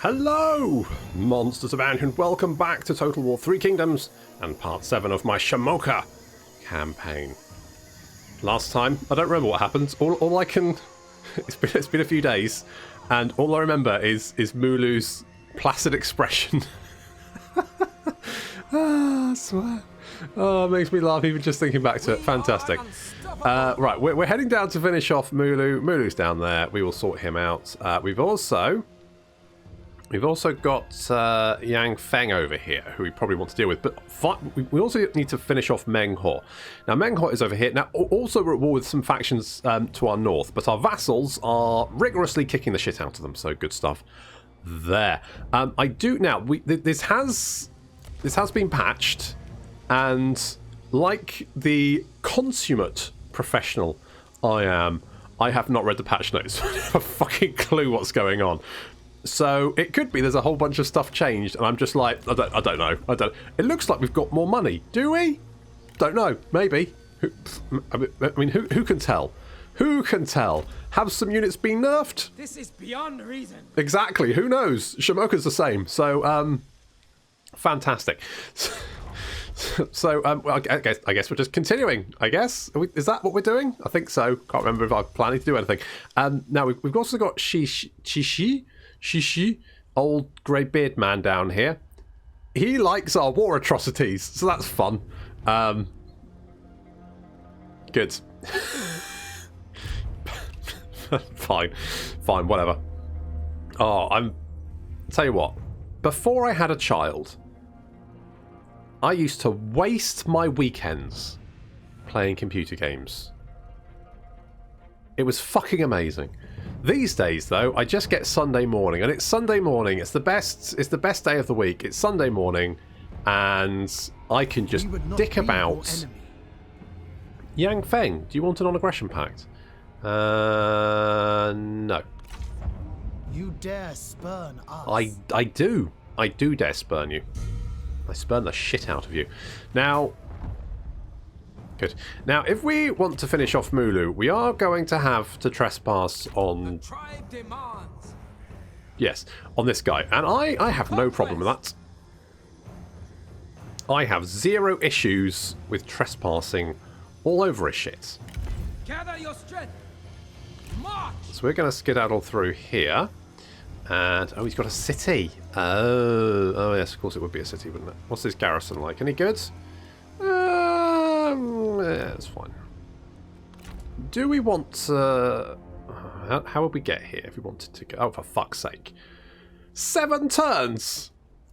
Hello, monsters of and welcome back to Total War 3 Kingdoms and part 7 of my Shamoke Campaign. Last time, I don't remember what happened. All I can... It's been a few days, and all I remember is Mulu's placid expression. I swear. Oh, it makes me laugh even just thinking back to it. Fantastic. Right, we're heading down to finish off Mulu. Mulu's down there. We will sort him out. We've also got Yang Feng over here, who we probably want to deal with. But we also need to finish off Meng Ho. Now, Meng Ho is over here. Now, also we're at war with some factions to our north, but our vassals are rigorously kicking the shit out of them. So good stuff there. I do now. This has been patched, and like the consummate professional I am, I have not read the patch notes. I don't have a fucking clue what's going on. So it could be there's a whole bunch of stuff changed, and I'm just like, I don't know. It looks like we've got more money. Do we? Don't know. Maybe. I mean, who can tell? Who can tell? Have some units been nerfed? This is beyond reason. Exactly. Who knows? Shamoke's the same. So, fantastic. So, I guess we're just continuing. I guess is that what we're doing? I think so. Can't remember if I'm planning to do anything. Now we've also got Shishi, old grey beard man down here. He likes our war atrocities, so that's fun. Good. Fine, whatever. Oh, tell you what. Before I had a child, I used to waste my weekends playing computer games. It was fucking amazing. These days, though, I just get Sunday morning, and it's Sunday morning. It's the best day of the week. It's Sunday morning, and I can just dick about. Yang Feng, do you want a non-aggression pact? No. You dare spurn us? I do. I do dare spurn you. I spurn the shit out of you. Now. Good. Now, if we want to finish off Mulu, we are going to have to trespass on... The tribe demands. Yes, on this guy. And I have no problem with that. I have zero issues with trespassing all over his shit. Gather your strength. March. So we're going to skedaddle through here. And, oh, he's got a city. Oh, yes, of course it would be a city, wouldn't it? What's this garrison like? Any good? Yeah, it's fine. Do we want... how would we get here if we wanted to go... Oh, for fuck's sake. 7 turns!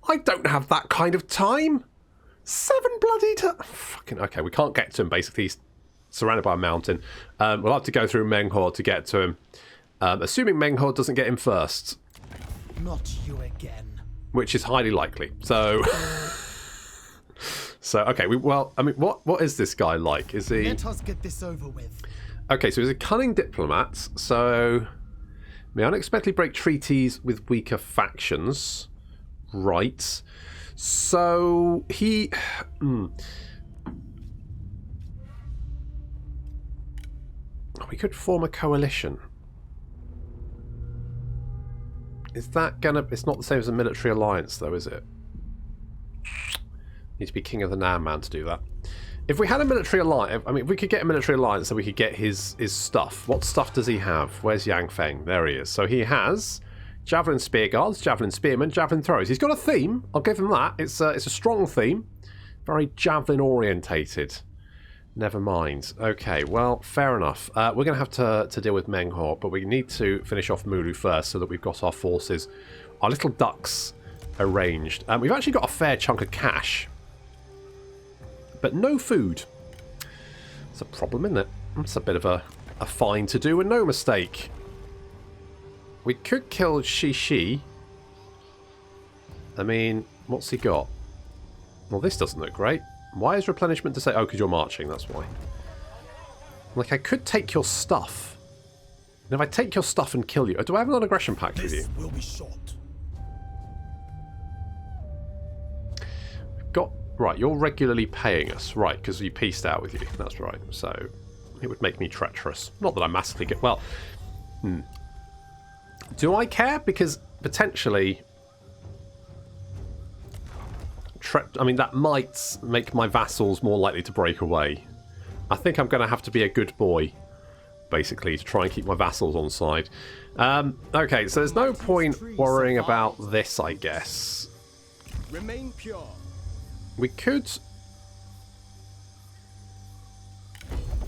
I don't have that kind of time! 7 bloody turns! Fucking... Okay, we can't get to him, basically. He's surrounded by a mountain. We'll have to go through Meng Ho to get to him. Assuming Meng Ho doesn't get him first. Not you again. Which is highly likely. So... So, okay, what is this guy like? Is he... Let us get this over with. Okay, so he's a cunning diplomat, so... May unexpectedly break treaties with weaker factions. Right. So, he... We could form a coalition. Is that gonna... It's not the same as a military alliance, though, is it? Need to be king of the Nan Man to do that. If we had a military alliance, I mean, if we could get a military alliance, so we could get his stuff. What stuff does he have? Where's Yang Feng? There he is. So he has javelin spear guards, javelin spearmen, javelin throwers. He's got a theme. I'll give him that. It's a strong theme, very javelin orientated. Never mind. Okay, well, fair enough. We're going to have to deal with Meng Ho, but we need to finish off Mulu first, so that we've got our forces, our little ducks, arranged. We've actually got a fair chunk of cash. But no food. It's a problem, isn't it? It's a bit of a fine to do and no mistake. We could kill Shishi. I mean, what's he got? Well, this doesn't look great. Why is replenishment to say... Oh, because you're marching, that's why. Like, I could take your stuff. And if I take your stuff and kill you... Do I have an non-aggression pact with you? This will be short. We've got... Right, you're regularly paying us. Right, because we pieced out with you. That's right. So, it would make me treacherous. Not that I massively get... Well, do I care? Because potentially I mean, that might make my vassals more likely to break away. I think I'm going to have to be a good boy, basically, to try and keep my vassals on side. Okay, so there's no point worrying about this, I guess. Remain pure. We could...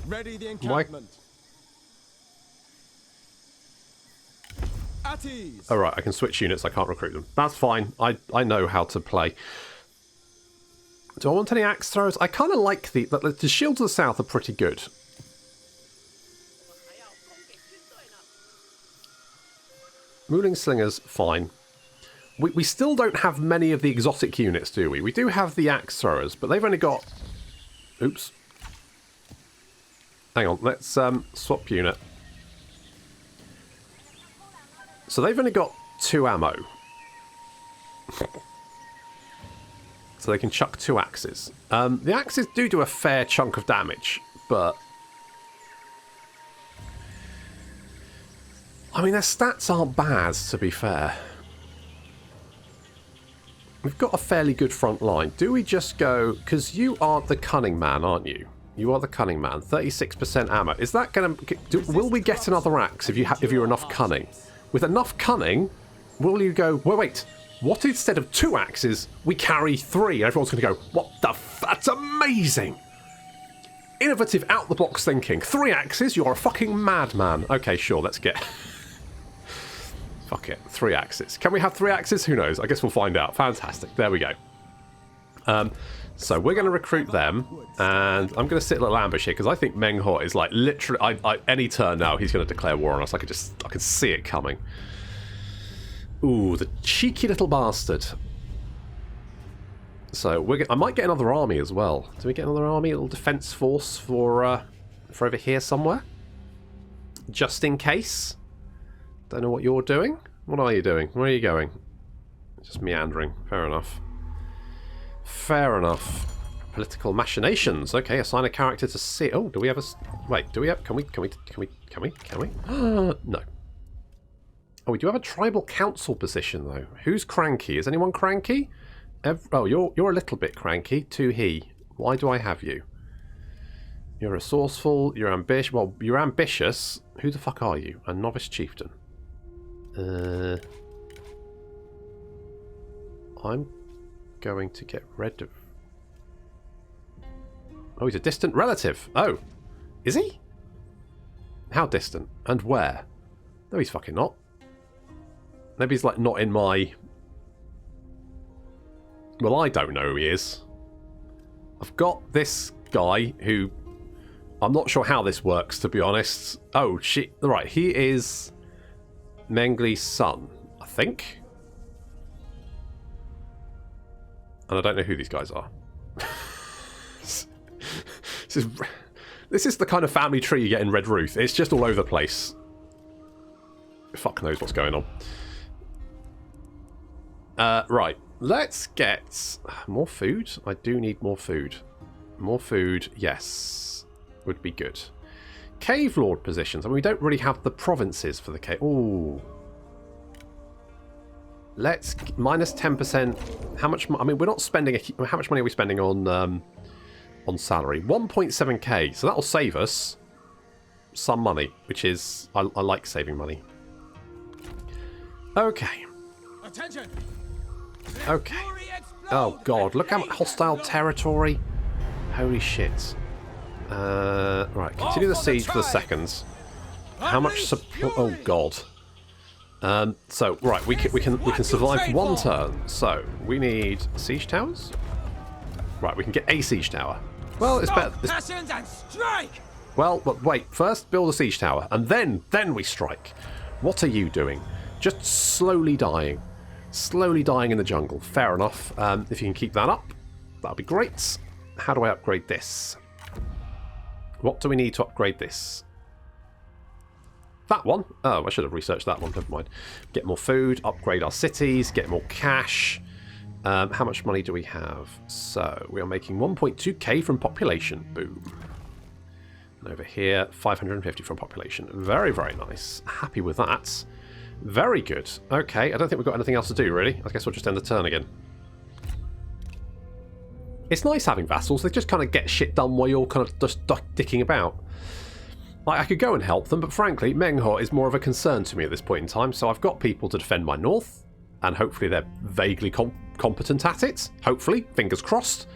Ready the encampment. At ease. Oh, right, I can switch units. I can't recruit them. That's fine. I know how to play. Do I want any axe throwers? I kind of like the shields of the south are pretty good. Mooling slingers, fine. We still don't have many of the exotic units, do we? We do have the axe throwers, but they've only got... Oops. Hang on, let's swap unit. So they've only got 2 ammo. So they can chuck 2 axes. The axes do a fair chunk of damage, but... I mean, their stats aren't bad, to be fair. We've got a fairly good front line. Do we just go... Because you are the cunning man, aren't you? You are the cunning man. 36% ammo. Is that going to... Will we get another axe if you're enough cunning? With enough cunning, will you go... Well, wait. What instead of 2 axes, we carry 3? And everyone's going to go, what the f... That's amazing! Innovative, out-the-box thinking. 3 axes? You're a fucking madman. Okay, sure, let's get... Fuck it. 3 axes. Can we have 3 axes? Who knows? I guess we'll find out. Fantastic. There we go. So we're going to recruit them, and I'm going to sit a little ambush here, because I think Meng Huo is like literally... any turn now, he's going to declare war on us. I can see it coming. Ooh, the cheeky little bastard. So I might get another army as well. Do we get another army? A little defense force for over here somewhere? Just in case. Don't know what you're doing. What are you doing? Where are you going? Just meandering. Fair enough. Fair enough. Political machinations. Okay, assign a character to see. Oh, do we have a... Wait, do we have... Can we? No. Oh, we do have a tribal council position, though. Who's cranky? Is anyone cranky? Oh, you're a little bit cranky. To he. Why do I have you? You're resourceful. You're ambitious. Well, you're ambitious. Who the fuck are you? A novice chieftain. I'm going to get rid of... Oh, he's a distant relative. Oh, is he? How distant? And where? No, he's fucking not. Maybe he's like not in my... Well, I don't know who he is. I've got this guy who... I'm not sure how this works, to be honest. Oh, shit. Right, he is Mengli's son, I think. And I don't know who these guys are. This is the kind of family tree you get in Red Ruth. It's just all over the place. Fuck knows what's going on. Right. Let's get more food. I do need more food. More food, yes. Would be good. Cave Lord positions. I mean, we don't really have the provinces for the cave. Ooh. Let's... minus 10%. How much... I mean, we're not spending... How much money are we spending on salary? 1.7k. So that'll save us some money, which is... I like saving money. Okay. Attention. Okay. Oh, God. Look how much hostile territory. Holy shit. Right. Continue the siege for the seconds. How much support? Oh, God. So, right. We can survive one turn. So, we need siege towers. Right. We can get a siege tower. Well, it's better. And strike. Well, but wait. First, build a siege tower, and then we strike. What are you doing? Just slowly dying. Slowly dying in the jungle. Fair enough. If you can keep that up, that'll be great. How do I upgrade this? What do we need to upgrade this? That one? Oh, I should have researched that one. Never mind. Get more food, upgrade our cities, get more cash. How much money do we have? So, we are making 1.2k from population. Boom. And over here, 550 from population. Very, very nice. Happy with that. Very good. Okay, I don't think we've got anything else to do, really. I guess we'll just end the turn again. It's nice having vassals. They just kind of get shit done while you're kind of just dicking about. Like, I could go and help them, but frankly, Mengho is more of a concern to me at this point in time, so I've got people to defend my north, and hopefully they're vaguely competent at it. Hopefully, fingers crossed.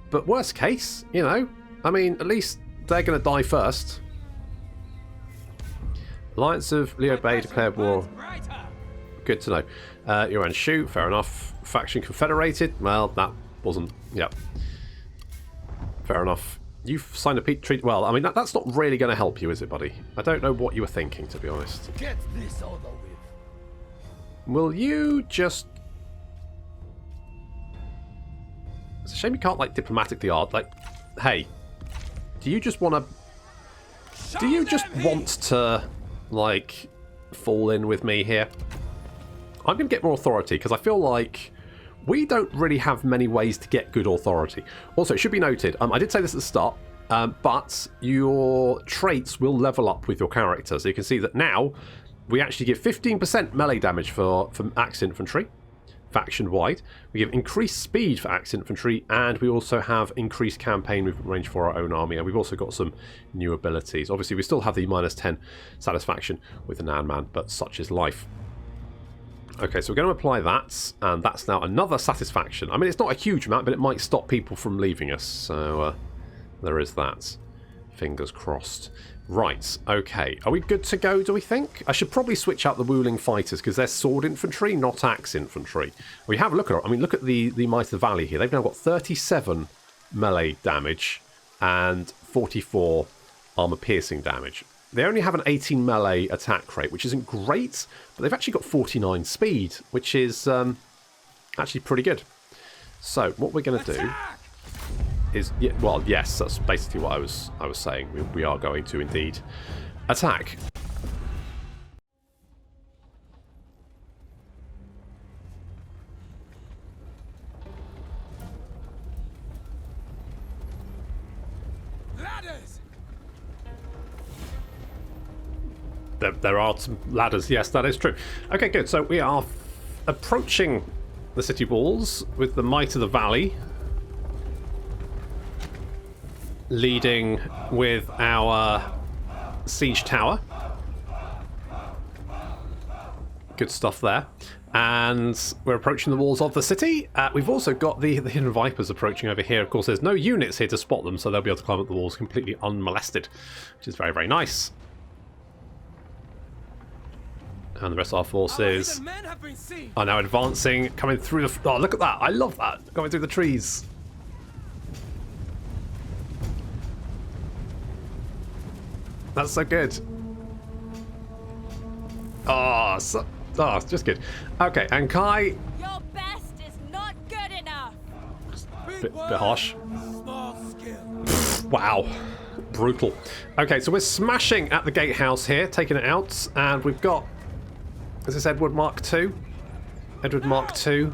But worst case, you know, I mean, at least they're going to die first. Alliance of Liu Bei declared war. Good to know. Yuan Shu, fair enough. Faction Confederated, well, that wasn't, yep. Fair enough. You've signed a peace treaty. Well, I mean, that's not really going to help you, is it, buddy? I don't know what you were thinking, to be honest. Get this over with. Will you just... It's a shame you can't, like, diplomatically like, hey, do you just want to... Do you just want to, like, fall in with me here? I'm going to get more authority, because I feel like we don't really have many ways to get good authority. Also, it should be noted, I did say this at the start, but your traits will level up with your character. So you can see that now we actually give 15% melee damage for Axe Infantry, faction-wide. We give increased speed for Axe Infantry, and we also have increased campaign movement range for our own army, and we've also got some new abilities. Obviously, we still have the -10 satisfaction with the Nan Man, but such is life. Okay, so we're going to apply that, and that's now another satisfaction. I mean, it's not a huge amount, but it might stop people from leaving us, so there is that. Fingers crossed. Right, okay. Are we good to go, do we think? I should probably switch out the Wuling fighters, because they're sword infantry, not axe infantry. We have a look at it. I mean, look at the Might of the Valley here. They've now got 37 melee damage and 44 armor-piercing damage. They only have an 18 melee attack rate, which isn't great, but they've actually got 49 speed, which is actually pretty good. So what we're going to do is, well, yes, that's basically what I was saying. We are going to indeed attack. Ladders! There are some ladders, yes, that is true. Okay, good. So we are approaching the city walls with the Might of the Valley, leading with our siege tower. Good stuff there. And we're approaching the walls of the city. We've also got the Hidden Vipers approaching over here. Of course, there's no units here to spot them, so they'll be able to climb up the walls completely unmolested, which is very, very nice. And the rest of our forces are now advancing, coming through the... Oh, look at that. I love that. Going through the trees. That's so good. Oh, it's just good. Okay, and Kai... Your best is not good enough. Bit harsh. Small skill. Wow. Brutal. Okay, so we're smashing at the gatehouse here, taking it out, and we've got... Is this Edward Mark II? Edward Mark II.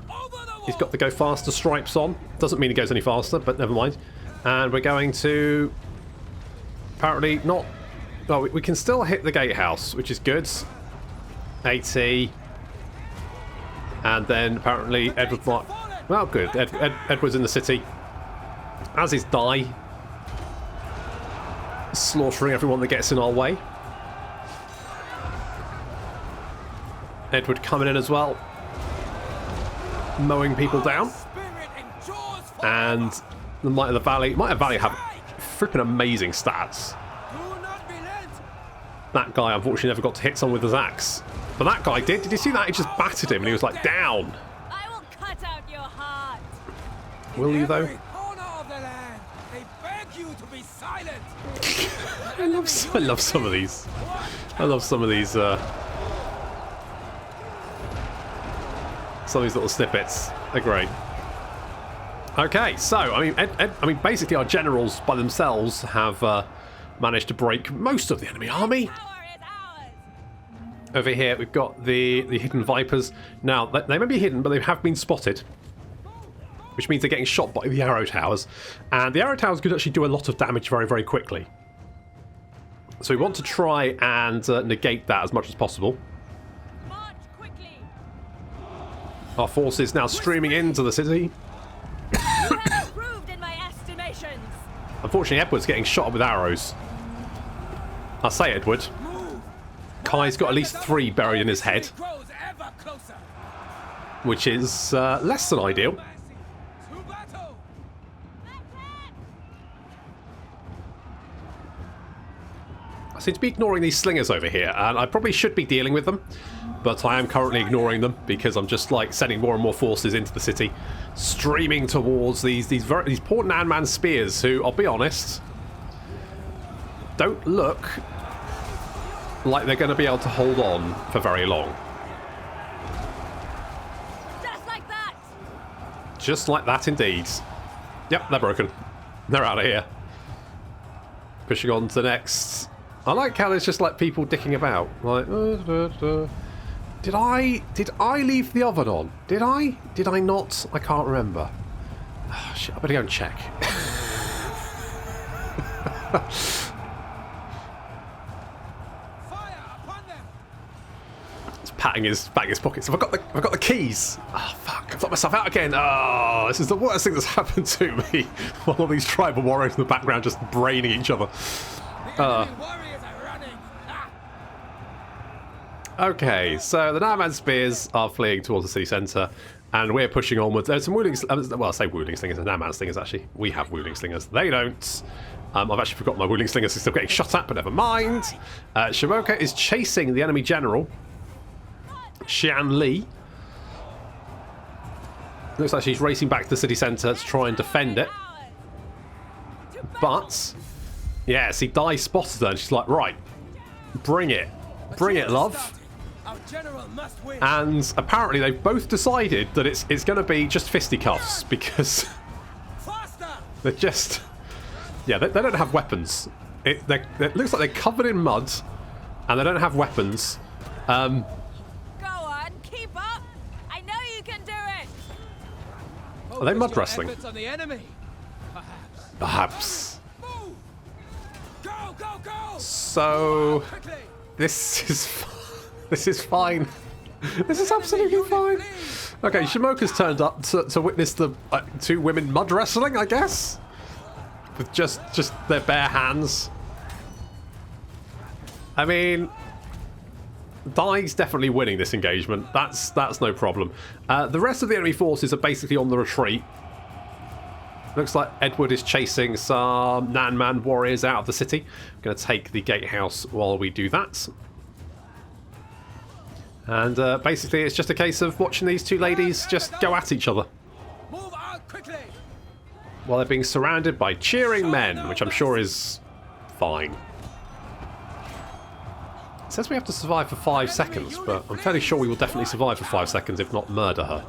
He's got the go faster stripes on. Doesn't mean he goes any faster, but never mind. And we're going to... Apparently not... Well, we can still hit the gatehouse, which is good. 80. And then apparently Edward Mark... Well, good. Edward's in the city. As is Dai. Slaughtering everyone that gets in our way. Edward coming in as well. Mowing people down. And the Might of the Valley. Might of the Valley have flipping amazing stats. That guy unfortunately never got to hit someone with his axe. But that guy did. Did you see that? He just battered him and he was like, down. I will cut out your heart. Will you though? I love some of these. I love some of these little snippets. They're great. Okay, so I mean, basically our generals by themselves have managed to break most of the enemy army. Over here we've got the Hidden Vipers. Now they may be hidden, but they have been spotted, which means they're getting shot by the arrow towers, and the arrow towers could actually do a lot of damage very, very quickly. So we want to try and negate that as much as possible. Our forces now streaming into the city. You have improved in unfortunately, Edward's getting shot up with arrows. I say, Edward. Kai's got at least 3 buried in his head, Grows ever closer. which is less than ideal. To battle. I seem to be ignoring these slingers over here, and I probably should be dealing with them, but I am currently ignoring them because I'm just like sending more and more forces into the city, streaming towards these poor Nan-Man spears, who, I'll be honest, don't look like they're going to be able to hold on for very long. Just like that. Just like that, indeed. Yep, they're broken. They're out of here. Pushing on to the next. I like how there's just like people dicking about. Like, Did I leave the oven on? Did I? Did I not? I can't remember. Oh, shit, I better go and check. Fire upon them. He's patting his pockets. Have I got the keys? Oh fuck! I've let myself out again. Oh, this is the worst thing that's happened to me. While all these tribal warriors in the background just braining each other. The enemy warriors are running. Ah. Okay, so the Nan-Man spears are fleeing towards the city centre, and we're pushing onwards. There's some wooling, well, I say wooling slingers, and Nan-Man slingers actually. We have wooling slingers. They don't. I've actually forgotten my wooling slingers because they're getting shot at, but never mind. Shamoke is chasing the enemy general, Xian Li. Looks like she's racing back to the city centre to try and defend it. But, yes, he spotted her, and she's like, right, bring it. Bring it, love. Our general must win. And apparently they've both decided that it's going to be just fisticuffs because Faster. they're just... Yeah, they don't have weapons. It looks like they're covered in mud and they don't have weapons. Go on, keep up. I know you can do it. Are they mud Focus your wrestling? efforts on the enemy. Perhaps. Move. Go, go, go. So... Quickly. This is fine. This is absolutely fine. Okay, Shamoke's turned up to witness the 2 women mud wrestling, I guess, with just their bare hands. I mean, Dai's definitely winning this engagement. That's no problem. The rest of the enemy forces are basically on the retreat. Looks like Edward is chasing some Nan-Man warriors out of the city. I'm going to take the gatehouse while we do that. And basically it's just a case of watching these 2 ladies just go at each other Move out quickly. while they're being surrounded by cheering men, which I'm sure is fine. It says we have to survive for 5 seconds, but I'm fairly sure we will definitely survive for 5 seconds, if not murder her.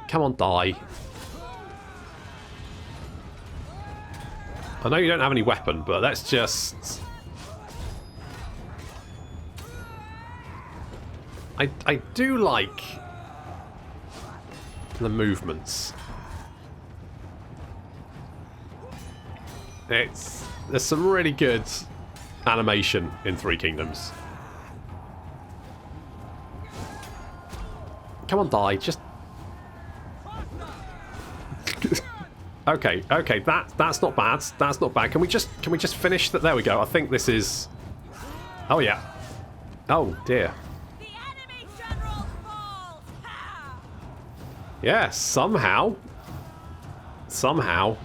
Come on, die. I know you don't have any weapon, but let's just... I do like the movements. There's some really good animation in Three Kingdoms. Come on, die. Just... Okay, that's not bad. That's not bad. Can we just finish that? There we go. I think this is... Oh yeah. Oh dear. The enemy general falls. Ha! Yeah, somehow. Somehow.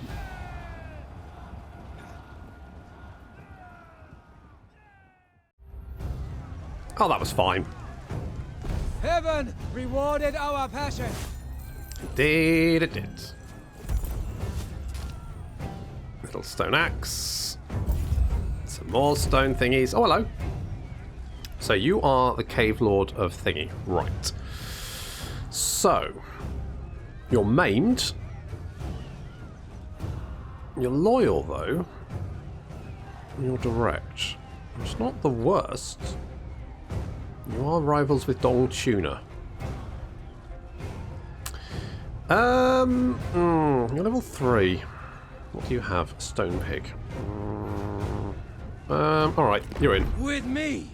Oh, that was fine. Heaven rewarded our passion. Indeed it did. Little stone axe. Some more stone thingies. Oh, hello. So you are the cave lord of thingy. Right. So, you're maimed. You're loyal, though. You're direct. It's not the worst. You are rivals with Dong Tuna. You're level 3. What do you have? Stone pig. Alright, you're in. With me.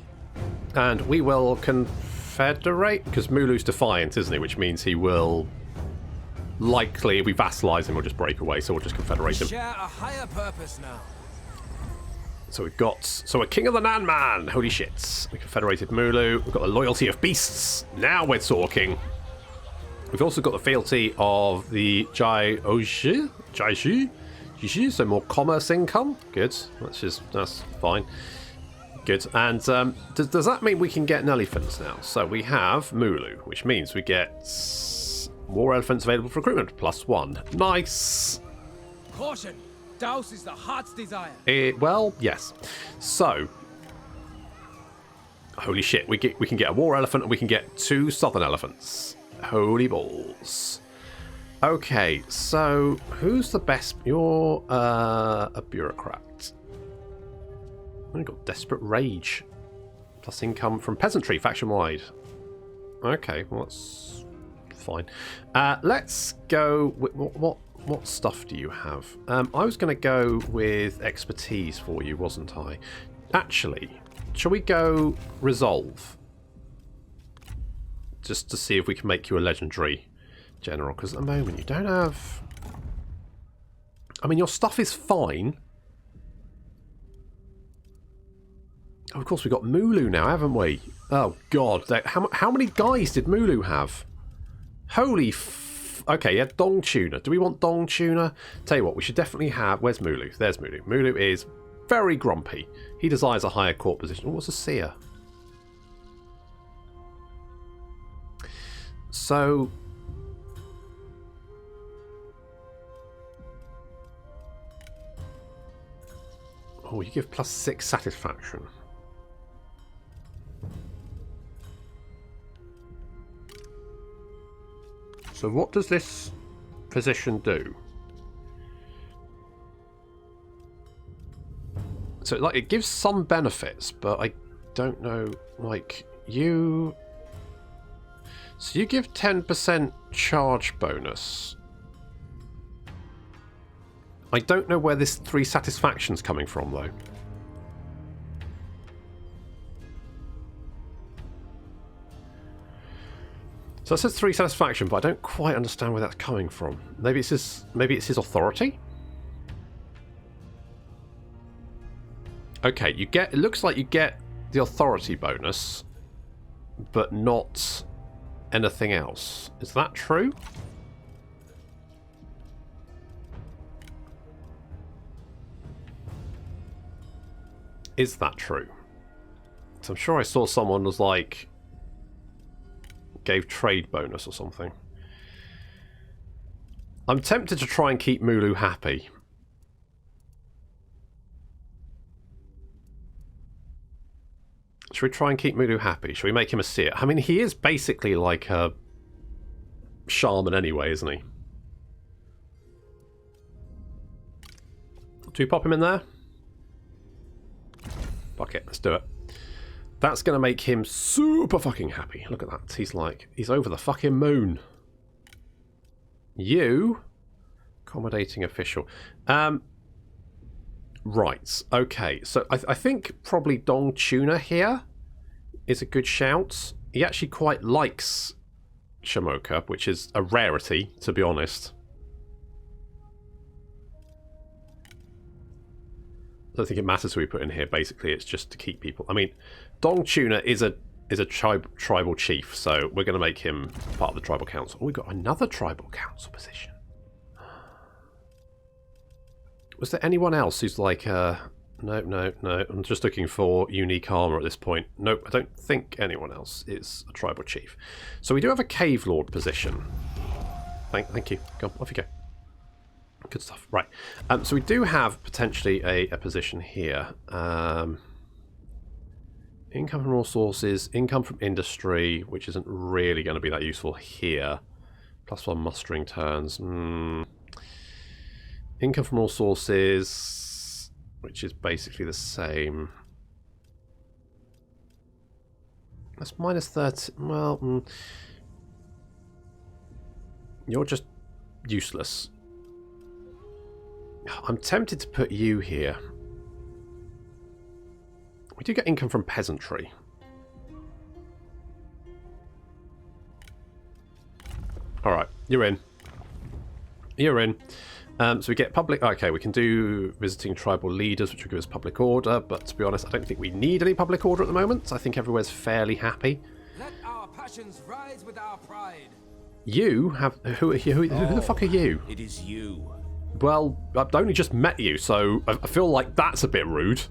And we will confederate, because Mulu's defiant, isn't he? Which means he will likely if we vassalise him, we'll just break away, so we'll just confederate him. Share a higher purpose now. So we've got... So we're King of the Nan Man! Holy shit. We confederated Mulu. We've got the loyalty of beasts. Now we're talking. We've also got the fealty of the Jaishi, so more commerce income. Good. That's fine. Good. And does that mean we can get an elephant now? So we have Mulu, which means we get more elephants available for recruitment. +1. Nice. Caution! Douse is the heart's desire. Well, yes. So, holy shit, we can get a war elephant and we can get 2 southern elephants. Holy balls. Okay, so who's the best? You're a bureaucrat. I've got desperate rage. Plus income from peasantry, faction-wide. Okay, well that's fine. Let's go with what stuff do you have? I was going to go with expertise for you, wasn't I? Actually, shall we go resolve? Just to see if we can make you a legendary general. Because at the moment you don't have... I mean, your stuff is fine. Oh, of course, we've got Mulu now, haven't we? Oh, God. How many guys did Mulu have? Holy okay, yeah, Dong Tuna. Do we want Dong Tuna? Tell you what, we should definitely have... Where's Mulu? There's Mulu. Mulu is very grumpy. He desires a higher court position. Oh, what's a seer? So... Oh, you give +6 satisfaction. So what does this position do? So like it gives some benefits, but I don't know, like you... So you give 10% charge bonus. I don't know where this 3 satisfaction's coming from though. So it says 3 satisfaction, but I don't quite understand where that's coming from. Maybe it's his authority? Okay, you get... It looks like you get the authority bonus, but not anything else. Is that true? Is that true? So I'm sure I saw someone was like... gave trade bonus or something. I'm tempted to try and keep Mulu happy. Should we try and keep Mulu happy? Should we make him a seer? I mean, he is basically like a shaman anyway, isn't he? Do we pop him in there? Fuck it, let's do it. That's going to make him super fucking happy. Look at that. He's over the fucking moon. You? Accommodating official. Right. Okay. So I think probably Dong Tuna here is a good shout. He actually quite likes Shamoke, which is a rarity, to be honest. I don't think it matters who we put in here. Basically, it's just to keep people. I mean, Dong Tuna is a tribal chief, so we're going to make him part of the tribal council. Oh, we've got another tribal council position. Was there anyone else who's like, no. I'm just looking for unique armor at this point. Nope, I don't think anyone else is a tribal chief. So we do have a cave lord position. Thank you. Go on, off you go. Good stuff. Right. So we do have potentially a position here. Income from all sources, income from industry, which isn't really going to be that useful here. +1 mustering turns. Income from all sources, which is basically the same. That's -30. Well, you're just useless. I'm tempted to put you here. We do get income from peasantry. Alright, you're in. You're in. So we get public... Okay, we can do visiting tribal leaders, which will give us public order. But to be honest, I don't think we need any public order at the moment. I think everywhere's fairly happy. Let our passions rise with our pride. You have... Who the fuck are you? It is you. Well, I've only just met you, so I feel like that's a bit rude.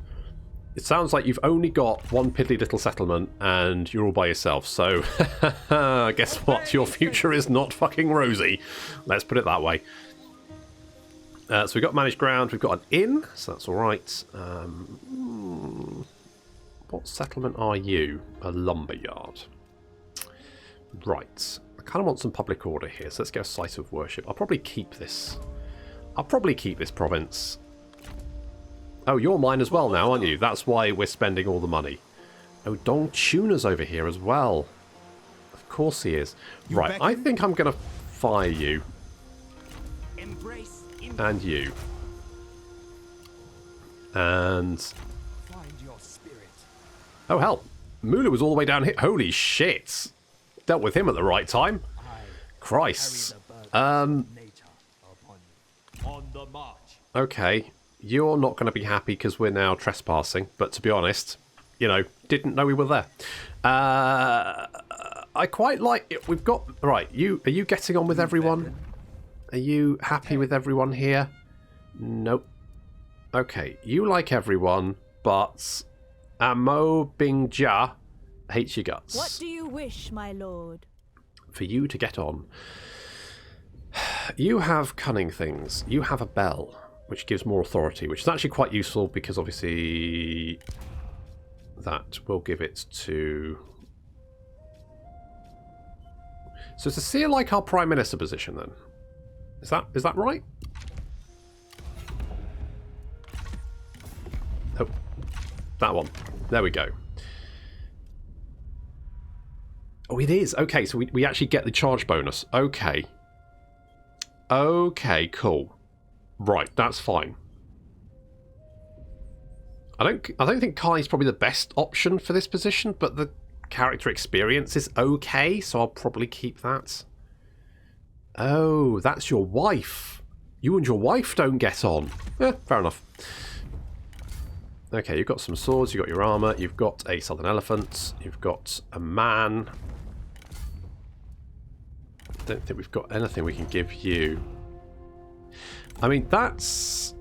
It sounds like you've only got one piddly little settlement and you're all by yourself, so guess what? Your future is not fucking rosy. Let's put it that way. So we've got managed ground, we've got an inn, so that's alright. What settlement are you? A lumberyard. Right. I kind of want some public order here, so let's get a site of worship. I'll probably keep this. I'll probably keep this province. Oh, you're mine as well now, aren't you? That's why we're spending all the money. Oh, Dong Tuna's over here as well. Of course he is. Right, I think I'm going to fire you. And you. And... Find your spirit. Oh, hell. Mulu was all the way down here. Holy shit. Dealt with him at the right time. Christ. On the march. Okay. You're not going to be happy because we're now trespassing. But to be honest, you know, didn't know we were there. I quite like it. We've got... Right, are you getting on with everyone? Are you happy with everyone here? Nope. Okay, you like everyone, but Amo Bingja hates your guts. What do you wish, my lord? For you to get on. You have cunning things. You have a bell, which gives more authority, which is actually quite useful because obviously that will give it to... So is the seer like our Prime Minister position then? Is that right? Oh, that one. There we go. Oh, it is. Okay, so we actually get the charge bonus. Okay. Okay, cool. Right, that's fine. I don't think Kai's probably the best option for this position, but the character experience is okay, so I'll probably keep that. Oh, that's your wife. You and your wife don't get on. Fair enough. Okay, you've got some swords, you've got your armour, you've got a southern elephant, you've got a man. I don't think we've got anything we can give you. I mean, that's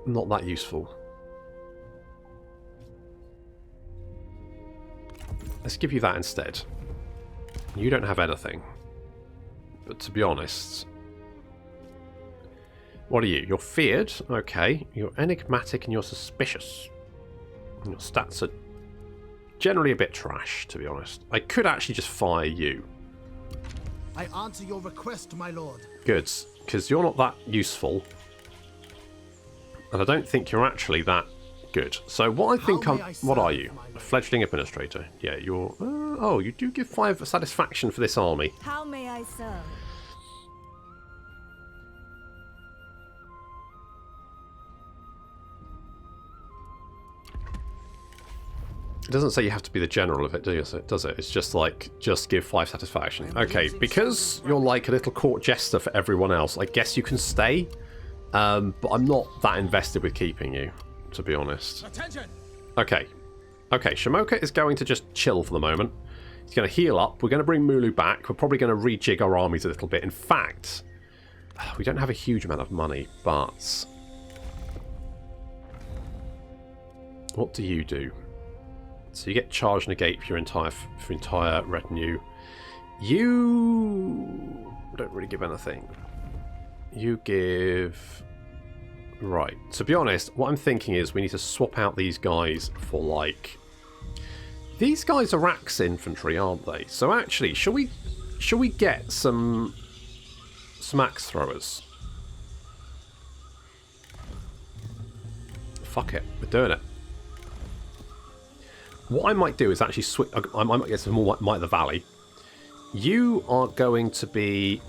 not that useful. Let's give you that instead. You don't have anything. But to be honest... What are you? You're feared. Okay. You're enigmatic and you're suspicious. And your stats are generally a bit trash, to be honest. I could actually just fire you. I answer your request, my lord. Good. Because you're not that useful. And I don't think you're actually that good. So what I think what are you? A fledgling administrator. Yeah, you're... oh, you do give 5 satisfaction for this army. How may I serve? It doesn't say you have to be the general of it, does it? It's just like, just give 5 satisfaction. Okay, because you're like a little court jester for everyone else, I guess you can stay. But I'm not that invested with keeping you, to be honest. Attention. Okay. Okay, Shamoke is going to just chill for the moment. He's going to heal up. We're going to bring Mulu back. We're probably going to rejig our armies a little bit. In fact, we don't have a huge amount of money, but... What do you do? So you get charge negate for your entire retinue. You don't really give anything. You give... Right. To be honest, what I'm thinking is we need to swap out these guys for, like... These guys are axe infantry, aren't they? So actually, shall we get some axe throwers? Fuck it. We're doing it. What I might do is actually switch... I might get some more Might of the Valley. You are going to be...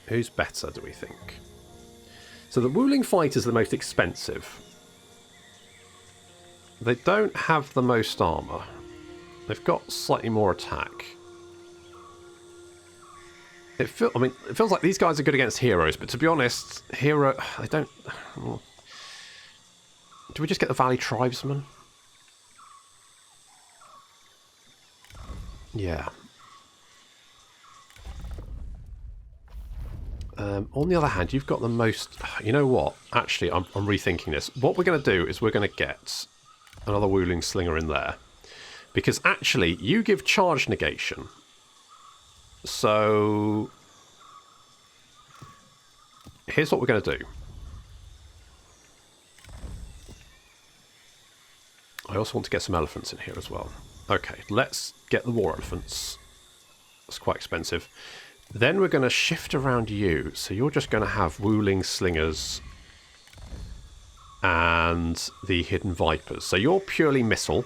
Who's better, do we think? So the Wuling Fighters are the most expensive. They don't have the most armour. They've got slightly more attack. It feels like these guys are good against heroes, but to be honest, I don't... Do we just get the Valley Tribesmen? Yeah. On the other hand, you've got the most... You know what? Actually, I'm rethinking this. What we're going to do is we're going to get another Wooling Slinger in there. Because actually, you give charge negation. So... Here's what we're going to do. I also want to get some elephants in here as well. Okay, let's get the war elephants. That's quite expensive. Then we're going to shift around you. So you're just going to have Wooling Slingers and the Hidden Vipers. So you're purely missile.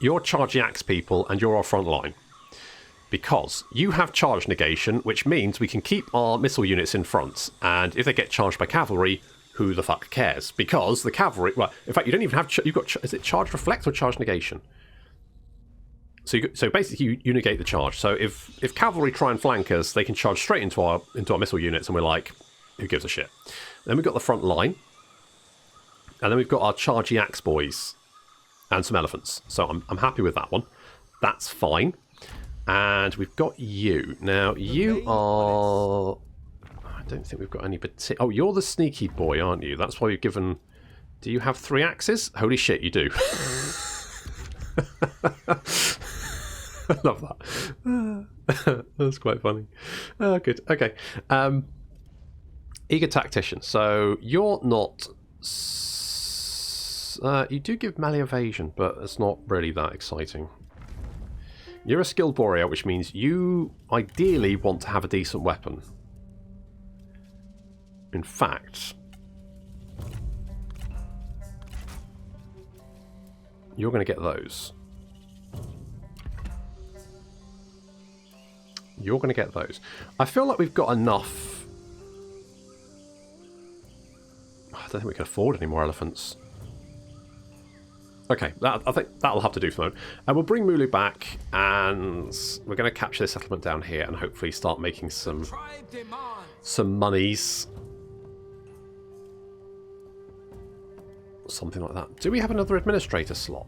You're charging axe people and you're our front line. Because you have charge negation, which means we can keep our missile units in front. And if they get charged by cavalry, who the fuck cares? Because the cavalry... Well, in fact, you don't even have... You've got... Is it charge reflect or charge negation? So basically, you negate the charge. So if cavalry try and flank us, they can charge straight into our missile units, and we're like, who gives a shit? Then we've got the front line, and then we've got our chargy axe boys and some elephants. So I'm happy with that one. That's fine. And we've got you now. You are... I don't think we've got any particular... Oh, you're the sneaky boy, aren't you? That's why you've given... Do you have 3 axes? Holy shit, you do. I love that. That's quite funny. Good. Okay. Eager tactician. So you're not... you do give melee evasion, but it's not really that exciting. You're a skilled warrior, which means you ideally want to have a decent weapon. In fact... You're going to get those. You're going to get those. I feel like we've got enough... I don't think we can afford any more elephants. Okay, I think that'll have to do for the moment. And we'll bring Mulu back, and we're going to capture this settlement down here and hopefully start making some monies. Something like that. Do we have another administrator slot?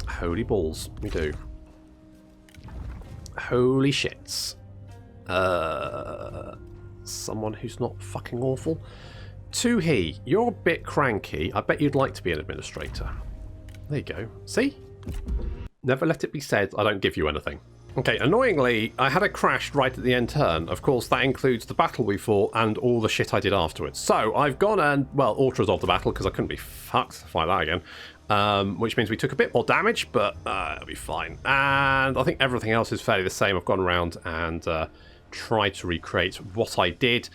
Holy balls, we do. Holy shits. Someone who's not fucking awful. He, you're a bit cranky. I bet you'd like to be an administrator. There you go. See? Never let it be said I don't give you anything. Okay, annoyingly, I had a crash right at the end turn. Of course, that includes the battle we fought and all the shit I did afterwards. So, I've gone and, well, auto-resolved the battle because I couldn't be fucked to fight that again. Which means we took a bit more damage, but it'll be fine. And I think everything else is fairly the same. I've gone around and tried to recreate what I did.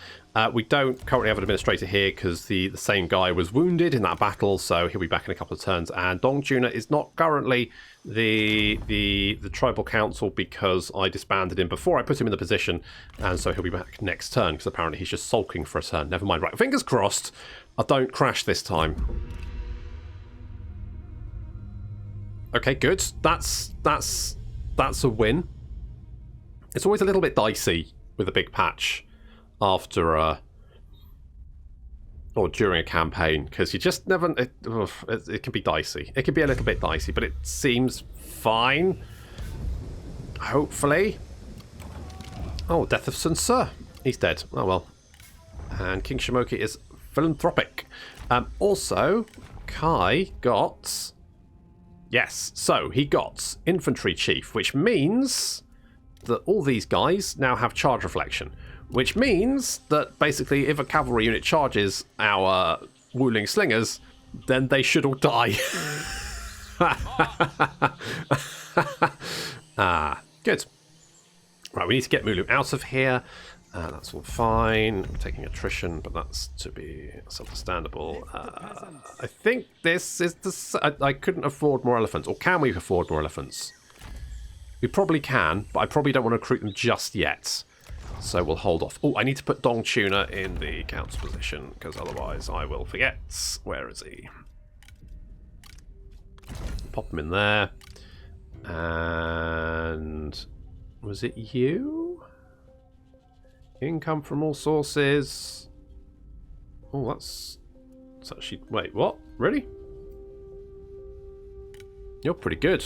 We don't currently have an administrator here because the same guy was wounded in that battle, so he'll be back in a couple of turns. And Dong Tuna is not currently the tribal council because I disbanded him before I put him in the position, and so he'll be back next turn because apparently he's just sulking for a turn. Never mind. Right, fingers crossed I don't crash this time. Okay, good. That's a win. It's always a little bit dicey with a big patch after or during a campaign, because you just never... It can be dicey. It can be a little bit dicey, but it seems fine. Hopefully. Oh, Death of Sun Tzu. He's dead. Oh, well. And King Shamoke is philanthropic. Also, Kai got... Yes, so he got Infantry Chief, which means that all these guys now have charge reflection. Which means that basically if a cavalry unit charges our Wooling Slingers, then they should all die. Good. Right, we need to get Mulu out of here. That's all fine. I'm taking attrition, but that's understandable. I think this is the... I couldn't afford more elephants. Or can we afford more elephants? We probably can, but I probably don't want to recruit them just yet. So we'll hold off. Oh, I need to put Dong Tuna in the council position, because otherwise I will forget. Where is he? pop them in there. And was it you? Income from all sources. Oh, that's actually... Wait, what? Really? You're pretty good.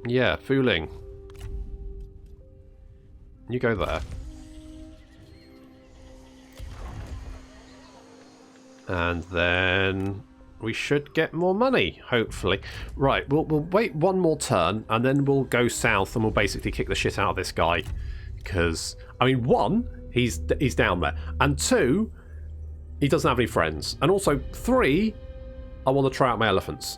Yeah, fooling. You go there. And then we should get more money, hopefully. Right, we'll wait one more turn, and then we'll go south, and we'll basically kick the shit out of this guy. Because, I mean, one, he's down there. And two, he doesn't have any friends. And also, three, I want to try out my elephants.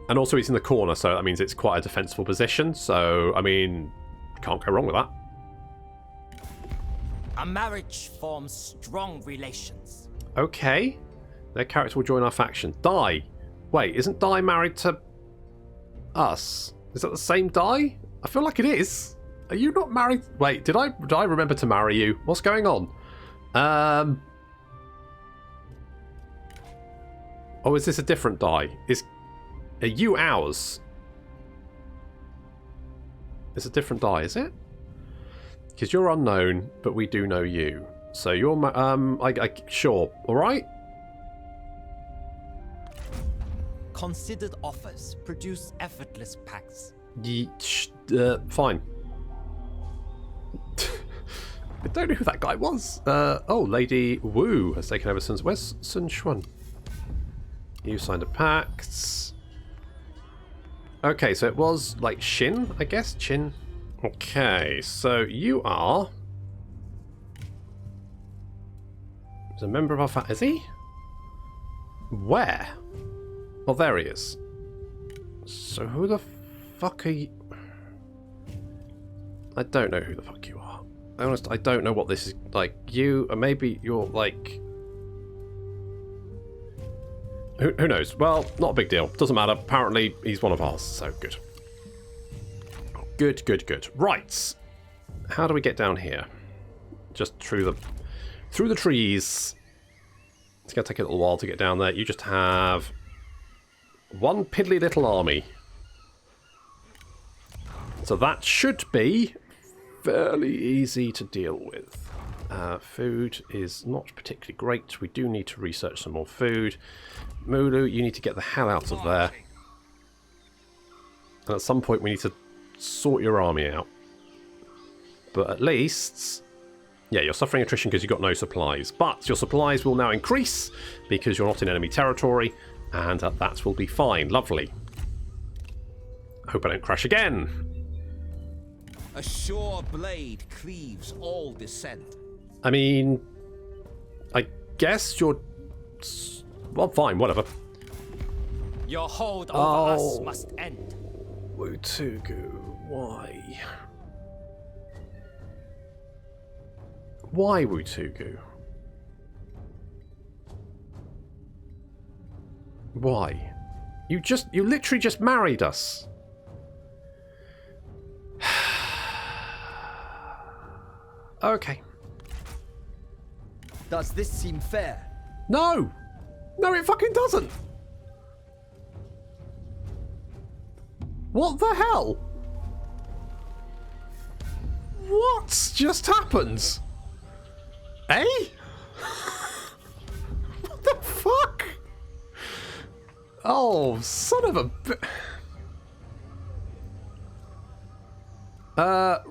And also, he's in the corner, so that means it's quite a defensible position. So, I mean, can't go wrong with that. A marriage forms strong relations. Okay. Their character will join our faction. Dai. Wait, isn't Dai married to us? Is that the same Dai? I feel like it is. Are you not married? Wait, did I remember to marry you? What's going on? Oh, is this a different Dai? Are you ours? It's a different Dai, is it? Because you're unknown, but we do know you. So you're sure. All right. Considered offers produce effortless pacts. Fine. I don't know who that guy was. Oh, Lady Wu has taken over since. Where's Sun Xuan? You signed a pact. Okay, so it was like Shin, I guess. Chin. Okay, so you are. He's a member of our family. Is he? Where? Oh, there he is. So who the fuck are you? I don't know who the fuck you are. Honest, I don't know what this is like. You, or maybe you're like... Who knows? Well, not a big deal. Doesn't matter. Apparently, he's one of ours, so good. Good, good, good. Right. How do we get down here? Just through the trees. It's going to take a little while to get down there. You just have one piddly little army. So that should be fairly easy to deal with. Food is not particularly great. We do need to research some more food. Mulu, you need to get the hell out of there. And at some point we need to sort your army out. But at least... Yeah, you're suffering attrition because you've got no supplies. But your supplies will now increase because you're not in enemy territory. And that will be fine. Lovely. Hope I don't crash again. A sure blade cleaves all dissent. I mean... I guess you're... Well, fine, whatever. Your hold over us must end. Wutugu, why? Why Wutugu? Why? You literally just married us. Okay. Does this seem fair? No! No, it fucking doesn't! What the hell? What's just happened? Eh? What the fuck? Oh, son of a...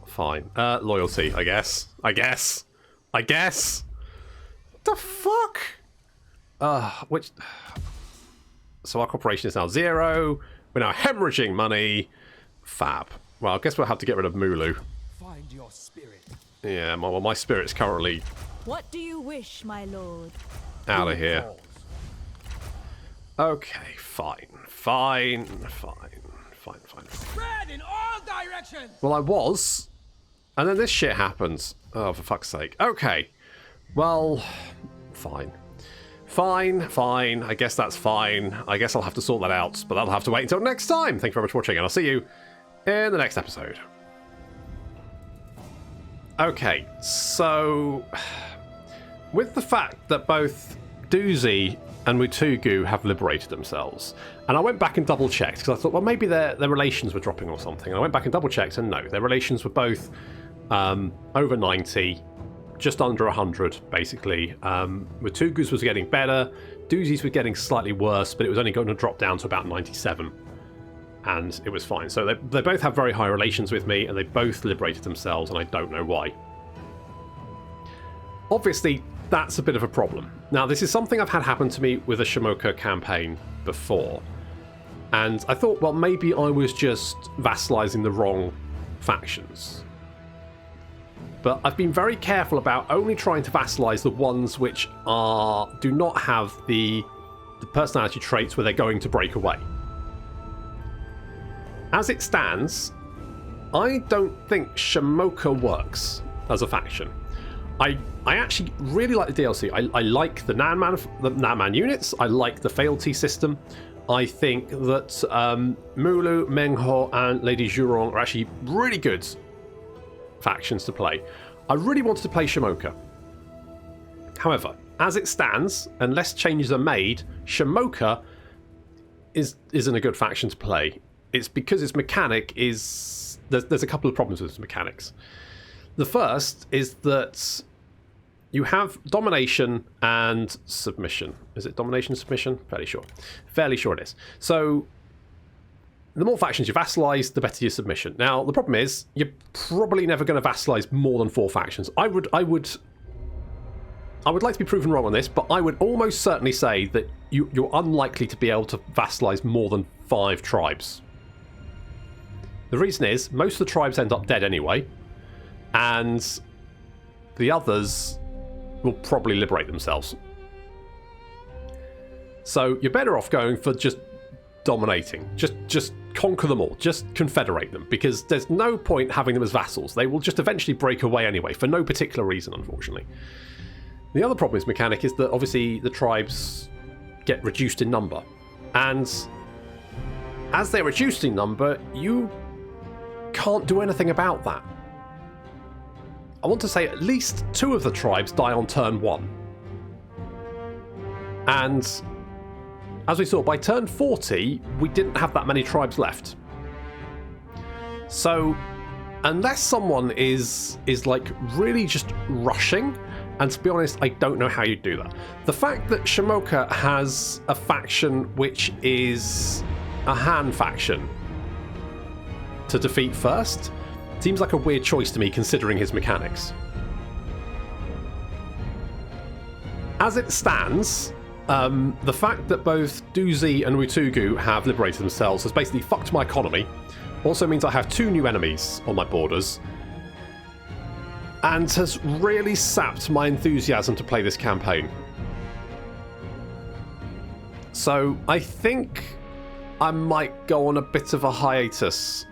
Fine. Loyalty, I guess. What the fuck? So our corporation is now 0. We're now hemorrhaging money. Fab. Well, I guess we'll have to get rid of Mulu. Find your spirit. Yeah, my spirit's currently What do you wish, my lord? out of here. Okay, fine. Spread in all directions. Well, I was. And then this shit happens. Oh, for fuck's sake. Okay. Well, fine. I guess that's fine. I guess I'll have to sort that out, but that'll have to wait until next time. Thank you very much for watching, and I'll see you in the next episode. Okay, so with the fact that both Doozy and Mutugu have liberated themselves. And I went back and double-checked, because I thought, well, maybe their relations were dropping or something. And I went back and double-checked, and no, their relations were both over 90, just under 100, basically. Mutugu's was getting better, Doozy's was getting slightly worse, but it was only going to drop down to about 97. And it was fine. So they both have very high relations with me, and they both liberated themselves, and I don't know why. Obviously, that's a bit of a problem. Now, this is something I've had happen to me with a Shamoke campaign before. And I thought, well, maybe I was just vassalizing the wrong factions. But I've been very careful about only trying to vassalize the ones which do not have the personality traits where they're going to break away. As it stands, I don't think Shamoke works as a faction. I actually really like the DLC. I like the Nan Man units. I like the fealty system. I think that Mulu, Mengho, and Lady Zhurong are actually really good factions to play. I really wanted to play Shamoke. However, as it stands, unless changes are made, Shamoke isn't a good faction to play. It's because its mechanic is... There's a couple of problems with its mechanics. The first is that you have domination and submission. Is it domination, submission? Fairly sure. Fairly sure it is. So the more factions you vassalize, the better your submission. Now, the problem is you're probably never going to vassalize more than 4 factions. I would like to be proven wrong on this, but I would almost certainly say that you're unlikely to be able to vassalize more than 5 tribes. The reason is most of the tribes end up dead anyway, and the others will probably liberate themselves. So you're better off going for just dominating. Just conquer them all. Just confederate them, because there's no point having them as vassals. They will just eventually break away anyway, for no particular reason, unfortunately. The other problem with mechanic is that obviously the tribes get reduced in number. And as they're reduced in number, you can't do anything about that. I want to say at least 2 of the tribes die on turn 1. And as we saw, by turn 40, we didn't have that many tribes left. So unless someone is like really just rushing, and to be honest, I don't know how you do that. The fact that Shamoke has a faction which is a Han faction to defeat first seems like a weird choice to me, considering his mechanics. As it stands, the fact that both Doozy and Mutugu have liberated themselves has basically fucked my economy. Also means I have 2 new enemies on my borders, and has really sapped my enthusiasm to play this campaign. So I think I might go on a bit of a hiatus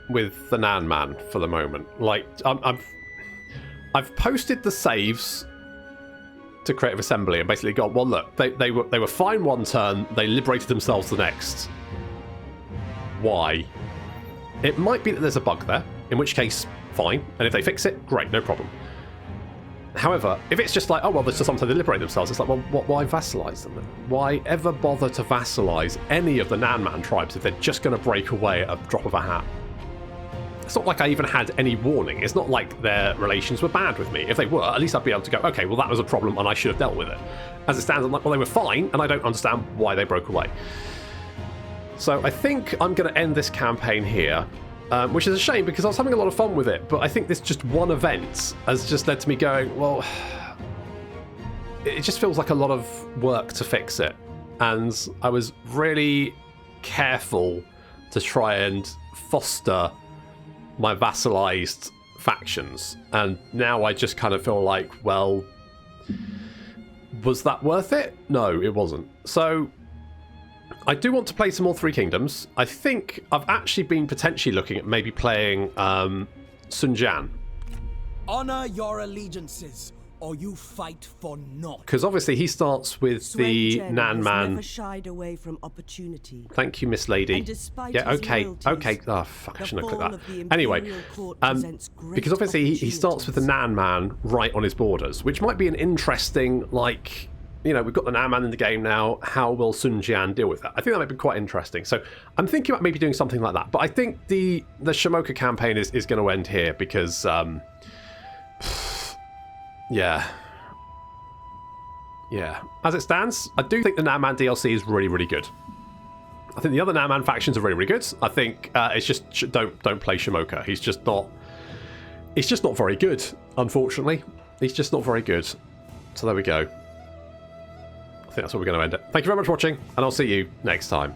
with the Nan Man for the moment. Like, I've posted the saves to Creative Assembly and basically gone, well, look, they were fine one turn, they liberated themselves the next. Why? It might be that there's a bug there, in which case, fine. And if they fix it, great, no problem. However, if it's just like, oh, well, there's just something they liberate themselves, it's like, well, why vassalize them then? Why ever bother to vassalize any of the Nan Man tribes if they're just going to break away at a drop of a hat? It's not like I even had any warning. It's not like their relations were bad with me. If they were, at least I'd be able to go, okay, well, that was a problem and I should have dealt with it. As it stands, I'm like, well, they were fine, and I don't understand why they broke away. So I think I'm going to end this campaign here, which is a shame because I was having a lot of fun with it, but I think this just one event has just led to me going, well, it just feels like a lot of work to fix it. And I was really careful to try and foster my vassalized factions, and now I just kind of feel like, well, was that worth it? No, it wasn't. So I do want to play some more Three Kingdoms. I think I've actually been potentially looking at maybe playing Sun Jian. Honor your allegiances, or you fight for naught. Because obviously he starts with the Nan Man. Never shied away from opportunity. Thank you, Miss Lady. Yeah, okay. Oh, fuck, I shouldn't have clicked that. Anyway, because obviously he starts with the Nan Man right on his borders, which might be an interesting, like, you know, we've got the Naaman in the game now. How will Sun Jian deal with that? I think that might be quite interesting. So I'm thinking about maybe doing something like that. But I think the Shamoke campaign is going to end here because, yeah. Yeah. As it stands, I do think the Naaman DLC is really, really good. I think the other Naaman factions are really, really good. I think it's just don't play Shamoke. He's just not very good, unfortunately. He's just not very good. So there we go. I think that's where we're going to end it. Thank you very much for watching, and I'll see you next time.